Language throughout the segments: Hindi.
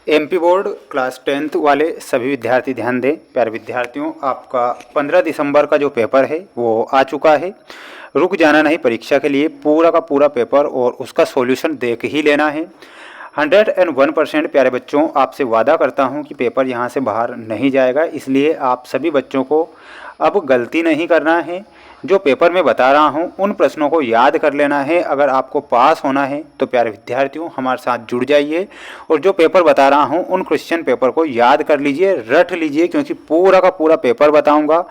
एमपी बोर्ड क्लास 10th वाले सभी विद्यार्थी ध्यान दें। प्यारे विद्यार्थियों, आपका 15 दिसंबर का जो पेपर है वो आ चुका है। रुक जाना नहीं, परीक्षा के लिए पूरा का पूरा पेपर और उसका सॉल्यूशन देख ही लेना है। 101% प्यारे बच्चों, आपसे वादा करता हूं कि पेपर यहां से बाहर नहीं जाएगा। इसलिए आप सभी बच्चों को अब गलती नहीं करना है। जो पेपर मैं बता रहा हूं उन प्रश्नों को याद कर लेना है। अगर आपको पास होना है तो प्यारे विद्यार्थियों हमारे साथ जुड़ जाइए और जो पेपर बता रहा हूं उन क्वेश्चन पेपर को याद कर लीजिए, रट लीजिए, क्योंकि पूरा का पूरा पेपर बताऊंगा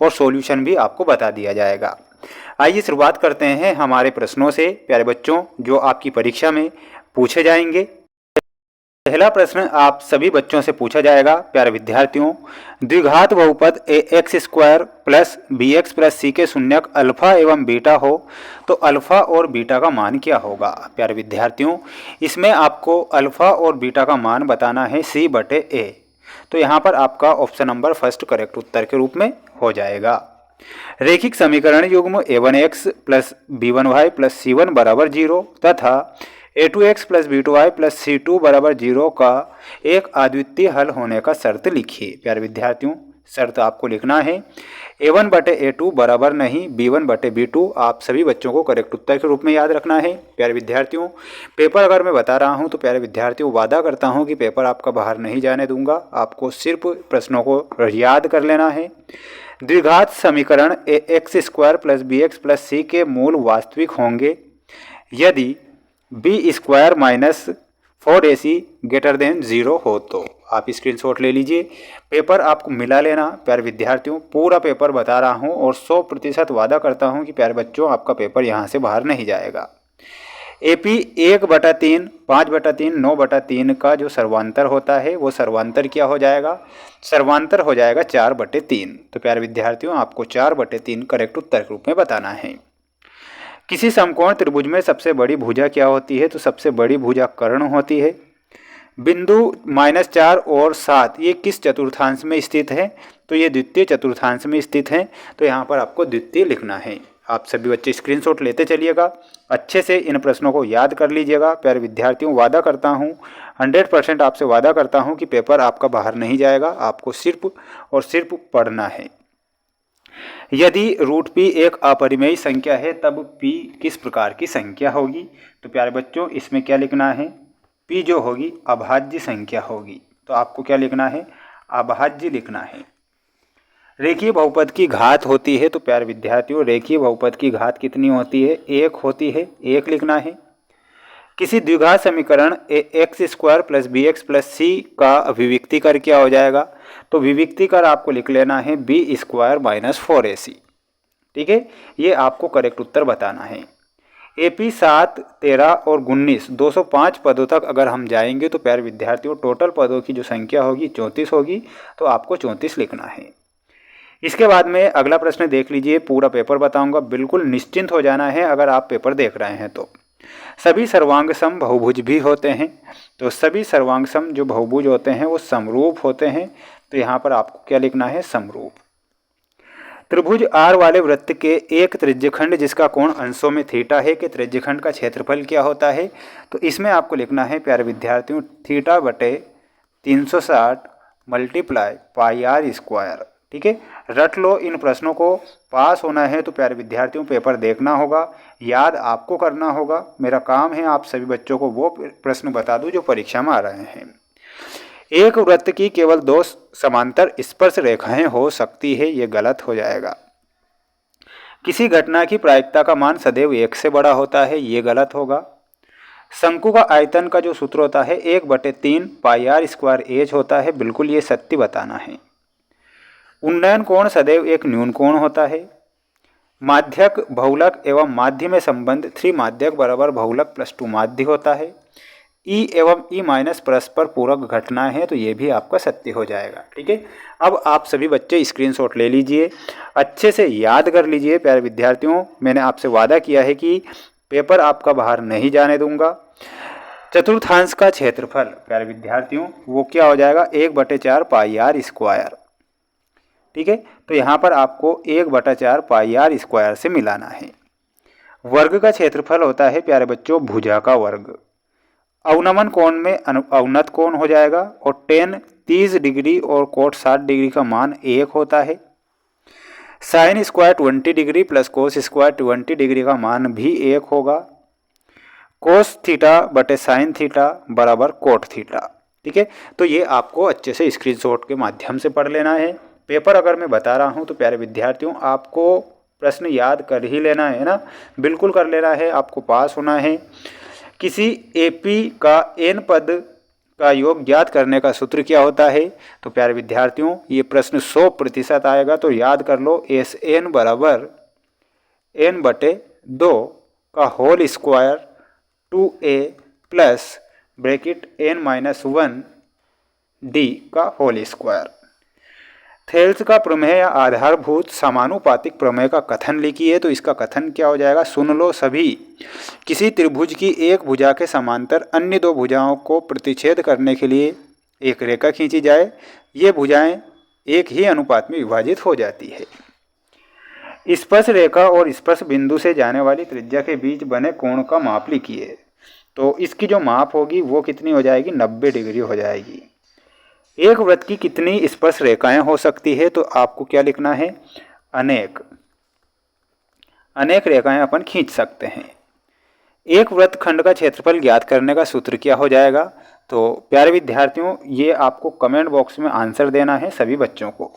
और सॉल्यूशन भी आपको बता दिया जाएगा। आइए शुरुआत करते हैं हमारे प्रश्नों से प्यारे बच्चों, जो आपकी परीक्षा में पूछे जाएंगे। पहला प्रश्न आप सभी बच्चों से पूछा जाएगा। प्यारे विद्यार्थियों, द्विघात बहुपद a x square plus b x plus c के शून्यक अल्फा एवं बीटा हो तो अल्फा और बीटा का मान क्या होगा। प्यारे विद्यार्थियों, इसमें आपको अल्फा और बीटा का मान बताना है सी बटे ए। तो यहाँ पर आपका ऑप्शन नंबर फर्स्ट करेक्ट उत्तर के रूप में हो जाएगा। रैखिक समीकरण युग्म a1x plus b1y plus c1 बराबर 0 तथा a2x plus b2y plus c2 बराबर 0 का एक अद्वितीय हल होने का शर्त लिखिए। प्यारे विद्यार्थियों, शर्त आपको लिखना है a1 बटे a2 बराबर नहीं b1 बटे b2। आप सभी बच्चों को करेक्ट उत्तर के रूप में याद रखना है। प्यारे विद्यार्थियों, पेपर अगर मैं बता रहा हूं तो प्यारे विद्यार्थियों वादा करता हूं कि पेपर आपका बाहर नहीं जाने दूंगा। आपको सिर्फ प्रश्नों को याद कर लेना है। द्विघात समीकरण a x square plus b x plus c के मूल वास्तविक होंगे यदि b square minus 4ac greater than 0 हो। तो आप स्क्रीनशॉट ले लीजिए, पेपर आपको मिला लेना। प्यारे विद्यार्थियों, पूरा पेपर बता रहा हूं और 100% वादा करता हूं कि प्यारे बच्चों आपका पेपर यहां से बाहर नहीं जाएगा। एपी 1/3, 5/3, 9/3 का जो सर्वांतर होता है वो सर्वांतर क्या हो जाएगा, सर्वांतर हो जाएगा 4/3। तो प्यारे विद्यार्थियों, आपको 4/3 करेक्ट उत्तर के रूप में बताना है। किसी समकोण त्रिभुज में सबसे बड़ी भुजा क्या होती है, तो सबसे बड़ी भुजा कर्ण होती है। बिंदु -4 और 7 ये किस चतुर्थांश में स्थित है, तो ये द्वितीय चतुर्थांश में स्थित है। तो यहाँ पर आपको द्वितीय लिखना है। आप सभी बच्चे स्क्रीनशॉट लेते चलिएगा, अच्छे से इन प्रश्नों को याद कर लीजिएगा। प्यारे विद्यार्थियों, वादा करता हूँ 100% आपसे वादा करता हूँ कि पेपर आपका बाहर नहीं जाएगा। आपको सिर्फ और सिर्फ पढ़ना है। यदि रूट पी एक अपरिमेय संख्या है तब पी किस प्रकार की संख्या होगी। तो प्यारे बच्चों, इसमें क्या लिखना है, पी जो होगी अभाज्य संख्या होगी। तो आपको क्या लिखना है, अभाज्य लिखना है। रेखीय बहुपद की घात होती है, तो प्यारे विद्यार्थियों रेखीय बहुपद की घात कितनी होती है, 1 होती है, 1 लिखना है। किसी द्विघात समीकरण a x square plus b x plus c का विविक्तिकर क्या हो जाएगा, तो विविक्तिकर आपको लिख लेना है बी स्क्वायर माइनस 4ac। ठीक है, ये आपको करेक्ट उत्तर बताना है। एपी 7, 13 और 19 205 पदों तक अगर हम जाएंगे तो प्यारे विद्यार्थियों टोटल पदों की जो संख्या होगी 34 होगी। तो आपको 34 लिखना है। इसके बाद में अगला प्रश्न देख लीजिए, पूरा पेपर बताऊंगा, बिल्कुल निश्चिंत हो जाना है अगर आप पेपर देख रहे हैं तो। सभी सर्वांग सम बहुभुज भी होते हैं, तो सभी सर्वांग सम जो बहुभुज होते हैं वो समरूप होते हैं। तो यहाँ पर आपको क्या लिखना है, समरूप। त्रिभुज आर वाले वृत्त के एक त्रिज्यखंड जिसका कोण अंशों में थीटा है के त्रिज्यखंड का क्षेत्रफल क्या होता है। तो इसमें आपको लिखना है प्यारे विद्यार्थियों थीटा बटे 360 मल्टीप्लाई पाई आर स्क्वायर। ठीक है, रट लो इन प्रश्नों को। पास होना है तो प्यारे विद्यार्थियों पेपर देखना होगा, याद आपको करना होगा। मेरा काम है आप सभी बच्चों को वो प्रश्न बता दूं जो परीक्षा में आ रहे हैं। एक वृत्त की केवल 2 समांतर स्पर्श रेखाएं हो सकती है, ये गलत हो जाएगा। किसी घटना की प्रायिकता का मान सदैव 1 से बड़ा होता है, ये गलत होगा। शंकु का आयतन का जो सूत्र होता है 1/3 पाई आर स्क्वायर एच होता है, बिल्कुल ये सत्य बताना है। उन्नयन कोण सदैव एक न्यून कोण होता है। माध्यक बहुलक एवं माध्य में संबंध 3 माध्यक बराबर बहुलक प्लस 2 माध्य होता है। ई एवं ई माइनस परस्पर पूरक घटना है, तो ये भी आपका सत्य हो जाएगा। ठीक है, अब आप सभी बच्चे स्क्रीनशॉट ले लीजिए, अच्छे से याद कर लीजिए। प्यारे विद्यार्थियों, मैंने आपसे वादा किया है कि पेपर आपका बाहर नहीं जाने दूंगा। चतुर्थांश का क्षेत्रफल प्यारे विद्यार्थियों वो क्या हो जाएगा, 1/4 पाई आर स्क्वायर। ठीक है, तो यहाँ पर आपको 1/4 पाई आर स्क्वायर से मिलाना है। वर्ग का क्षेत्रफल होता है प्यारे बच्चों भुजा का वर्ग। अवनमन कोण में अवनत कोण हो जाएगा और tan 30 डिग्री और कोट 60 डिग्री का मान 1 होता है। Sine square 20 degree plus cos square 20 degree का मान भी 1 होगा। कोस थीटा बटे साइन थीटा बराबर कोट थीटा। ठीक है, तो ये आपको अच्छे से स्क्रीनशॉट के माध्यम से पढ़ लेना है। पेपर अगर मैं बता रहा हूँ तो प्यारे विद्यार्थियों आपको प्रश्न याद कर ही लेना है ना, बिल्कुल कर लेना है, आपको पास होना है। किसी एपी का एन पद का योग ज्ञात करने का सूत्र क्या होता है? तो प्यारे विद्यार्थियों ये प्रश्न 100% आएगा, तो याद कर लो एस एन बराबर n बटे 2 का whole square 2a plus bracket n-1 d का होल स्क्वायर। थेल्स का प्रमेय या आधारभूत समानुपातिक प्रमेय का कथन लिखिए। तो इसका कथन क्या हो जाएगा? सुन लो सभी। किसी त्रिभुज की एक भुजा के समांतर अन्य दो भुजाओं को प्रतिच्छेद करने के लिए एक रेखा खींची जाए। ये भुजाएं एक ही अनुपात में विभाजित हो जाती है। स्पर्श रेखा और स्पर्श बिंदु से जाने वाली त्रिज्या के बीच बने कोण का माप लिखिए। तो इसकी जो माप होगी वो कितनी हो जाएगी? 90 डिग्री हो जाएगी। एक वृत्त की कितनी स्पर्श रेखाएं हो सकती है? तो आपको क्या लिखना है? अनेक। अनेक रेखाएं अपन खींच सकते हैं। एक वृत्त खंड का क्षेत्रफल ज्ञात करने का सूत्र क्या हो जाएगा? तो प्यारे विद्यार्थियों ये आपको कमेंट बॉक्स में आंसर देना है सभी बच्चों को।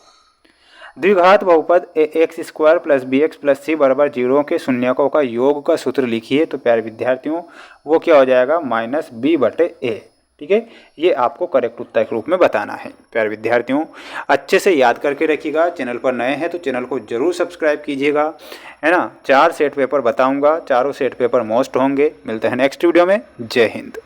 द्विघात बहुपद ax square plus bx plus c बराबर 0 के शून्यकों का योग का सूत्र लिखिए। तो प्यारे विद्यार्थियों वो क्या हो जाएगा? -b बटे a। ठीक है, ये आपको करेक्ट उत्तर के रूप में बताना है। प्यारे विद्यार्थियों अच्छे से याद करके रखिएगा। चैनल पर नए हैं तो चैनल को जरूर सब्सक्राइब कीजिएगा, है ना। 4 सेट पेपर बताऊंगा, चारों सेट पेपर मोस्ट होंगे। मिलते हैं नेक्स्ट वीडियो में। जय हिंद।